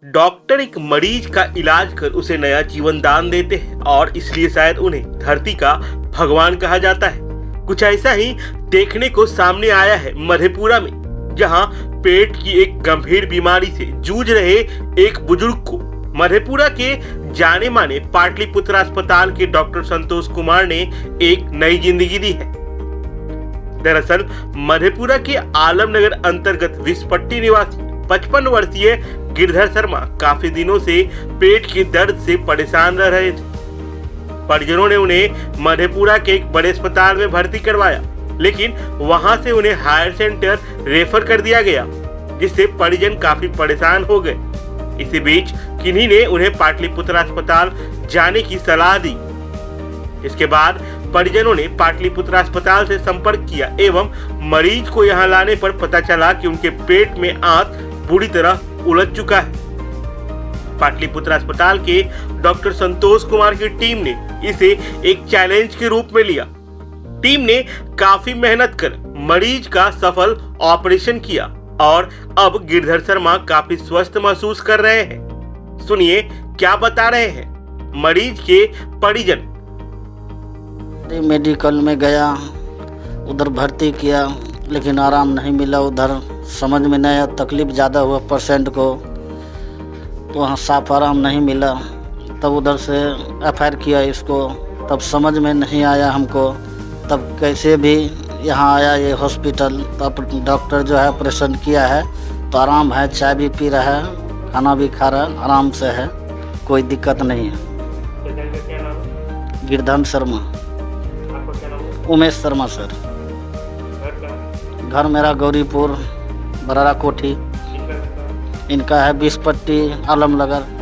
Doctor एक मरीज का इलाज कर उसे नया जीवन दान देते हैं और इसलिए शायद उन्हें धरती का भगवान कहा जाता है। कुछ ऐसा ही देखने को सामने आया है मधेपुरा में, जहां पेट की एक गंभीर बीमारी से जूझ रहे एक बुजुर्ग को मधेपुरा के जाने माने पाटलिपुत्र अस्पताल के डॉक्टर संतोष कुमार ने एक नई जिंदगी दी है। दरअसल मधेपुरा के आलमनगर अंतर्गत विस्पट्टी निवासी 55 वर्षीय गिरधर शर्मा काफी दिनों से पेट के दर्द से परेशान रह रहे थे। परिजनों ने उन्हें मधेपुरा के एक बड़े अस्पताल में भर्ती करवाया, लेकिन वहां से उन्हें हायर सेंटर रेफर कर दिया गया, जिससे परिजन काफी परेशान हो गए। इसी बीच किन्हीं ने उन्हें पाटलिपुत्र अस्पताल जाने की सलाह दी। इसके बाद परिजनों ने पाटलिपुत्र अस्पताल से संपर्क किया एवं मरीज को यहां लाने पर पता चला कि उनके पेट में आंत बुरी तरह उलझ चुका है। पाटलिपुत्र अस्पताल के डॉक्टर संतोष कुमार की टीम ने इसे एक चैलेंज के रूप में लिया। टीम ने काफी मेहनत कर मरीज का सफल ऑपरेशन किया और अब गिरधर शर्मा काफी स्वस्थ महसूस कर रहे हैं। सुनिए क्या बता रहे हैं मरीज के परिजन। मेडिकल में गया, उधर भर्ती किया, लेकिन आराम नहीं मिला। उधर समझ में नहीं आया, तकलीफ ज़्यादा हुआ पेशेंट को, तो वहाँ साफ आराम नहीं मिला। तब उधर से एफआईआर किया इसको, तब समझ में नहीं आया हमको। तब कैसे भी यहाँ आया ये हॉस्पिटल, तब डॉक्टर जो है ऑपरेशन किया है तो आराम है, चाय भी पी रहा है, खाना भी खा रहा है, आराम से है, कोई दिक्कत नहीं है। गिरधर शर्मा। उमेश शर्मा सर। घर मेरा गौरीपुर बरारा कोठी, इनका है विस्पट्टी आलमनगर।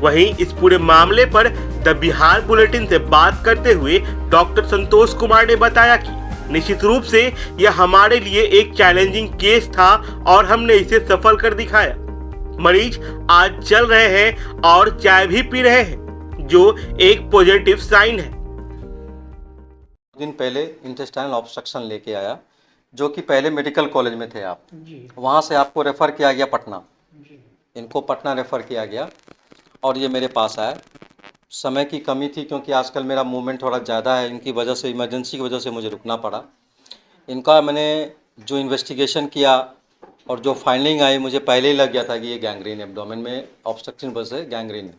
वहीं इस पूरे मामले पर द बिहार बुलेटिन से बात करते हुए डॉक्टर संतोष कुमार ने बताया कि निश्चित रूप से यह हमारे लिए एक चैलेंजिंग केस था और हमने इसे सफल कर दिखाया। मरीज आज चल रहे हैं और चाय भी पी रहे हैं, जो एक पॉजिटिव साइन है। दिन पहले इंटेस्टाइनल ऑब्स्ट्रक्शन लेके आया, जो कि पहले मेडिकल कॉलेज में थे आप जी। वहाँ से आपको रेफ़र किया गया पटना जी। इनको पटना रेफ़र किया गया और ये मेरे पास आया। समय की कमी थी क्योंकि आजकल मेरा मूवमेंट थोड़ा ज़्यादा है, इनकी वजह से, इमरजेंसी की वजह से मुझे रुकना पड़ा। इनका मैंने जो इन्वेस्टिगेशन किया और जो फाइंडिंग आई, मुझे पहले ही लग गया था कि ये गैंग्रीन है, एब्डोमेन में ऑब्स्ट्रक्शन वजह से गैंग्रीन है।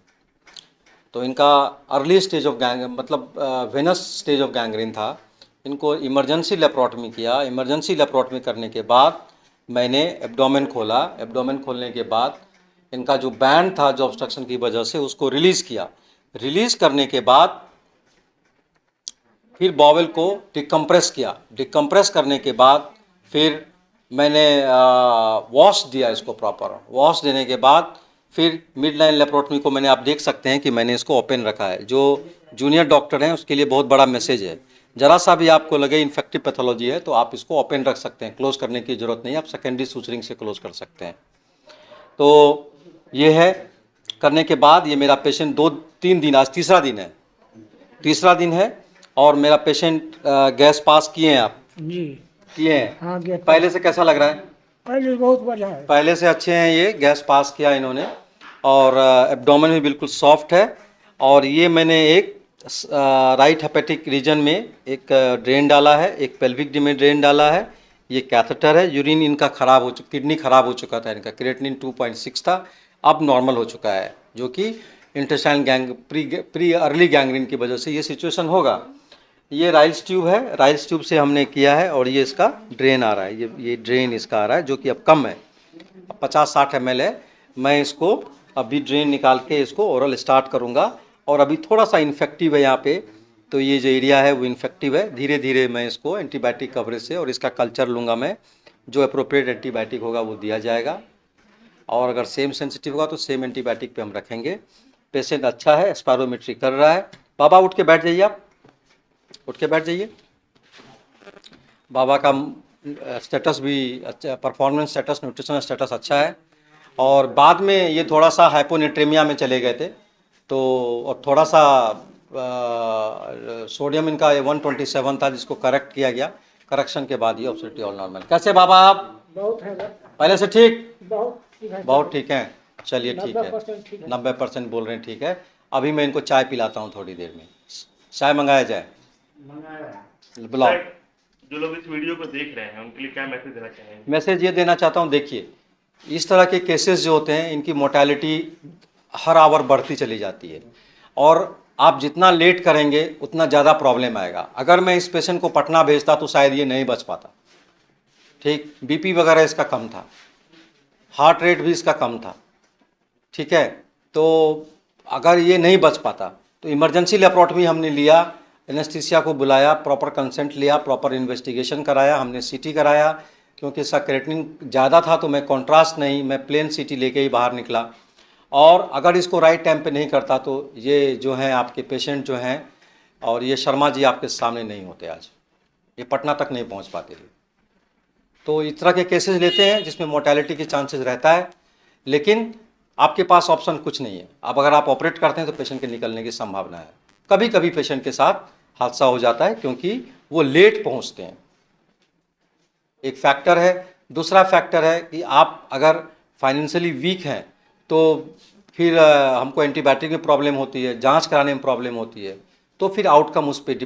तो इनका early stage of venous stage of gangrene था। इनको इमरजेंसी लेप्रोटमी किया। इमरजेंसी लेप्रोटमी करने के बाद मैंने एब्डोमेन खोला। एब्डोमेन खोलने के बाद इनका जो बैंड था, जो ऑब्स्ट्रक्शन की वजह से, उसको रिलीज़ किया। रिलीज़ करने के बाद फिर बॉवेल को डिकम्प्रेस किया। डिकम्प्रेस करने के बाद फिर मैंने वॉश दिया इसको, प्रॉपर वॉश देने के बाद फिर मिड लाइन लेप्रोटमी को मैंने, आप देख सकते हैं कि मैंने इसको ओपन रखा है। जो जूनियर डॉक्टर हैं उसके लिए बहुत बड़ा मैसेज है, जरा सा भी आपको लगे इन्फेक्टिव पैथोलॉजी है तो आप इसको ओपन रख सकते हैं, क्लोज करने की ज़रूरत नहीं, आप सेकेंडरी सूचरिंग से क्लोज कर सकते हैं। तो ये है। करने के बाद ये मेरा पेशेंट 2-3 दिन, आज तीसरा दिन है और मेरा पेशेंट गैस पास किए हैं आप जी? किए हैं। हाँ, पहले से कैसा लग रहा है? पहले बहुत बढ़िया है, पहले से अच्छे हैं। ये गैस पास किया इन्होंने और एब्डोमेन भी बिल्कुल सॉफ्ट है। और ये मैंने एक राइट हेपेटिक रीजन में एक ड्रेन डाला है, एक पेल्विक में ड्रेन डाला है। ये कैथेटर है। यूरिन इनका खराब हो चुका, किडनी खराब हो चुका था, इनका क्रिएटिनिन 2.6 था, अब नॉर्मल हो चुका है, जो कि इंटेस्टाइनल प्री अर्ली गैंग्रीन की वजह से ये सिचुएशन होगा। ये राइल्स ट्यूब है, राइल्स ट्यूब से हमने किया है और ये इसका ड्रेन आ रहा है, ये ड्रेन इसका आ रहा है, जो कि अब कम है, 50-60 ml है। मैं इसको अभी ड्रेन निकाल के इसको ओरल स्टार्ट करूँगा। और अभी थोड़ा सा इन्फेक्टिव है यहाँ पे, तो ये जो एरिया है वो इन्फेक्टिव है। धीरे धीरे मैं इसको एंटीबायोटिक कवरेज से और इसका कल्चर लूँगा मैं, जो अप्रोप्रिएट एंटीबायोटिक होगा वो दिया जाएगा। और अगर सेम सेंसिटिव होगा तो सेम एंटीबायोटिक पे हम रखेंगे। पेशेंट अच्छा है, स्पायरोमेट्री कर रहा है। बाबा उठ के बैठ जाइए, आप उठ के बैठ जाइए। बाबा का स्टेटस भी अच्छा, परफॉर्मेंस स्टेटस, न्यूट्रिशनल स्टेटस अच्छा है। और बाद में ये थोड़ा सा हाइपोनेट्रेमिया में चले गए थे, तो और थोड़ा सा सोडियम इनका 127 था, जिसको करेक्ट किया गया। करेक्शन के बाद ये ऑब्सेंटी ऑल नॉर्मल। कैसे बाबा आप? बहुत है, पहले से ठीक? बहुत ठीक है, बहुत ठीक है। चलिए ठीक है, 90% बोल रहे हैं, ठीक है। अभी मैं इनको चाय पिलाता हूँ थोड़ी देर में। चाय मंगाया जाए? बुलाओ। सर, जो लोग इस वीडियो को देख रहे हैं उनके लिए क्या मैसेज देना चाहेंगे? मैसेज ये देना चाहता हूँ, देखिए इस तरह के केसेस जो होते हैं इनकी मोर्टेलिटी हर आवर बढ़ती चली जाती है, और आप जितना लेट करेंगे उतना ज़्यादा प्रॉब्लम आएगा। अगर मैं इस पेशेंट को पटना भेजता तो शायद ये नहीं बच पाता, ठीक। बीपी वगैरह इसका कम था, हार्ट रेट भी इसका कम था, ठीक है। तो अगर ये नहीं बच पाता तो इमरजेंसी लेप्रोटमी हमने लिया, एनेस्थीसिया को बुलाया, प्रॉपर कंसेंट लिया, प्रॉपर इन्वेस्टिगेशन कराया, हमने सीटी कराया। क्योंकि इसका क्रिएटिनिन ज़्यादा था तो मैं कॉन्ट्रास्ट नहीं, मैं प्लेन सीटी लेके ही बाहर निकला। और अगर इसको राइट टाइम पे नहीं करता तो ये जो हैं आपके पेशेंट जो हैं, और ये शर्मा जी आपके सामने नहीं होते आज, ये पटना तक नहीं पहुंच पाते थे। तो इस तरह के केसेस लेते हैं जिसमें मोर्टेलिटी के चांसेस रहता है, लेकिन आपके पास ऑप्शन कुछ नहीं है। अब अगर आप ऑपरेट करते हैं तो पेशेंट के निकलने की संभावना है। कभी कभी पेशेंट के साथ हादसा हो जाता है क्योंकि वो लेट पहुंचते हैं, एक फैक्टर है। दूसरा फैक्टर है कि आप अगर फाइनेंशियली वीक हैं तो फिर हमको एंटीबायोटिक में प्रॉब्लम होती है, जांच कराने में प्रॉब्लम होती है, तो फिर आउटकम उस पर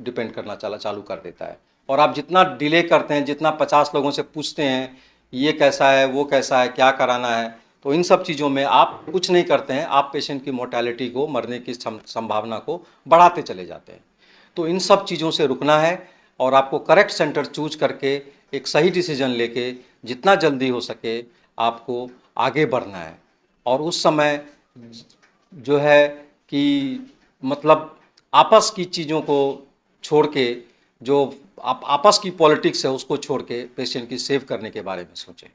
डिपेंड करना चालू कर देता है। और आप जितना डिले करते हैं, जितना 50 लोगों से पूछते हैं ये कैसा है, वो कैसा है, क्या कराना है, तो इन सब चीज़ों में आप कुछ नहीं करते हैं, आप पेशेंट की मोर्टेलिटी को, मरने की संभावना को बढ़ाते चले जाते हैं। तो इन सब चीज़ों से रुकना है और आपको करेक्ट सेंटर चूज करके एक सही डिसीजन लेके जितना जल्दी हो सके आपको आगे बढ़ना है। और उस समय जो है कि मतलब आपस की चीज़ों को छोड़ के, जो आप आपस की पॉलिटिक्स है उसको छोड़ के पेशेंट की सेव करने के बारे में सोचें।